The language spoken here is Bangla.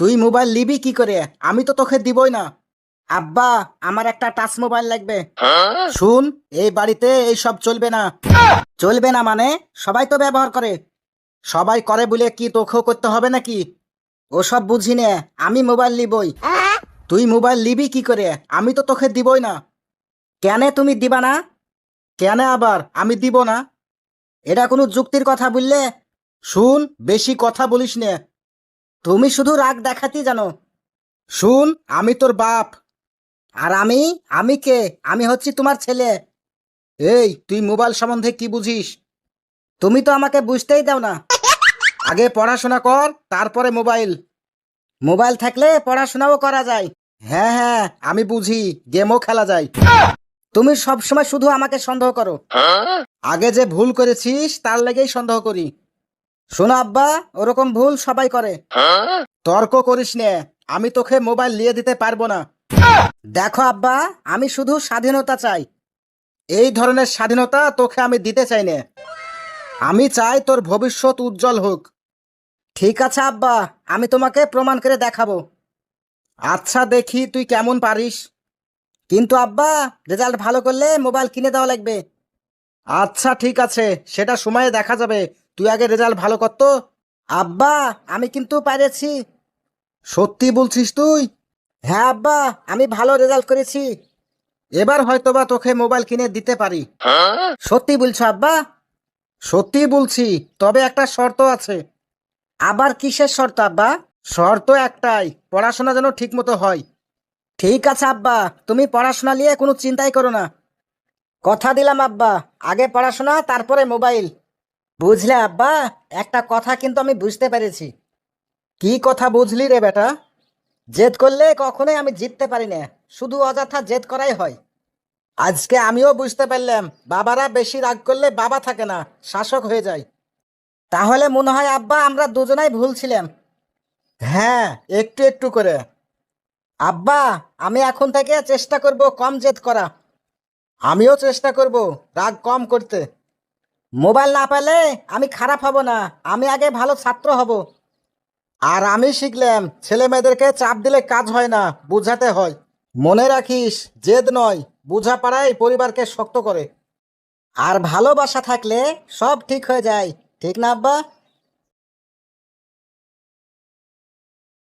তুই মোবাইল নিবি কি করে? আমি তো তোকে দিবই না। আব্বা, আমার একটা টাচ মোবাইল লাগবে। শুন, এই বাড়িতে এই সব চলবে না। চলবে না মানে? সবাই তো ব্যবহার করে। সবাই করে বলে কি তোকেও করতে হবে নাকি? ওসব বুঝি নে, আমি মোবাইল নিবই। তুই মোবাইল নিবি কি করে? আমি তো তোকে দিবই না। কেন তুমি দিবা না? কেন আবার আমি দিব না? এটা কোনো যুক্তির কথা বললে? শুন, বেশি কথা বলিস নে। তুমি শুধু রাগ দেখাতেই জানো। শুন, আমি তোর বাপ। আর আমি কে? আমি হচ্ছি তোমার ছেলে। এই, তুই মোবাইল সম্বন্ধে কি বুঝিস? তুমি তো আমাকে বুঝতেই দাও না। আগে পড়াশোনা কর, তারপরে মোবাইল। মোবাইল থাকলে পড়াশোনাও করা যায়। হ্যাঁ হ্যাঁ, আমি বুঝি, গেমও খেলা যায়। তুমি সব সময় শুধু আমাকে সন্দেহ করো। আগে যে ভুল করেছিস তার লেগেই সন্দেহ করি। শোনো আব্বা, ওরকম ভুল সবাই করে। তর্ক করিস নে, আমি তোকে মোবাইল নিয়ে দিতে পারবো না। দেখো আব্বা, আমি শুধু স্বাধীনতা চাই। এই ধরনের স্বাধীনতা তোকে আমি দিতে চাই না। আমি চাই তোর ভবিষ্যৎ উজ্জ্বল হোক। ঠিক আছে আব্বা, আমি তোমাকে প্রমাণ করে দেখাবো। আচ্ছা, দেখি তুই কেমন পারিস। কিন্তু আব্বা, রেজাল্ট ভালো করলে মোবাইল কিনে দেওয়া লাগবে। আচ্ছা ঠিক আছে, সেটা সময়ে দেখা যাবে। তুই আগে রেজাল্ট ভালো কর তো। আব্বা, আমি কিন্তু পেরেছি। সত্যি বলছিস তুই? হ্যাঁ আব্বা, আমি ভালো রেজাল্ট করেছি। এবার হয়তোবা তোকে মোবাইল কিনে দিতে পারি। সত্যি বলছো আব্বা? সত্যি বলছি, তবে একটা শর্ত আছে। আবার কিসের শর্ত আব্বা? শর্ত একটাই, পড়াশোনা যেন ঠিক মতো হয়। ঠিক আছে আব্বা, তুমি পড়াশোনা নিয়ে কোনো চিন্তাই করো না। কথা দিলাম আব্বা, আগে পড়াশোনা তারপরে মোবাইল। বুঝলে আব্বা, একটা কথা কিন্তু আমি বুঝতে পেরেছি। কি কথা বুঝলি রে বেটা? জেদ করলে কখনোই আমি জিততে পারি না, শুধু অযথা জেদ করাই হয়। আজকে আমিও বুঝতে পারলাম, বাবারা বেশি রাগ করলে বাবা থাকে না, শাসক হয়ে যায়। তাহলে মনে হয় আব্বা আমরা দুজনাই ভুল ছিলাম। হ্যাঁ, একটু একটু করে। আব্বা, আমি এখন থেকে চেষ্টা করব কম জেদ করা। আমিও চেষ্টা করব রাগ কম করতে। মোবাইল না পেলে আমি খারাপ হব না, আমি আগে ভালো ছাত্র হব। আর আমি শিখলাম, ছেলে মেয়েদেরকে চাপ দিলে কাজ হয় না, বুঝাতে হয়। মনে রাখিস, জেদ নয়, বোঝাপড়াই পরিবারকে শক্ত করে। আর ভালোবাসা থাকলে সব ঠিক হয়ে যায়। ঠিক না আব্বা?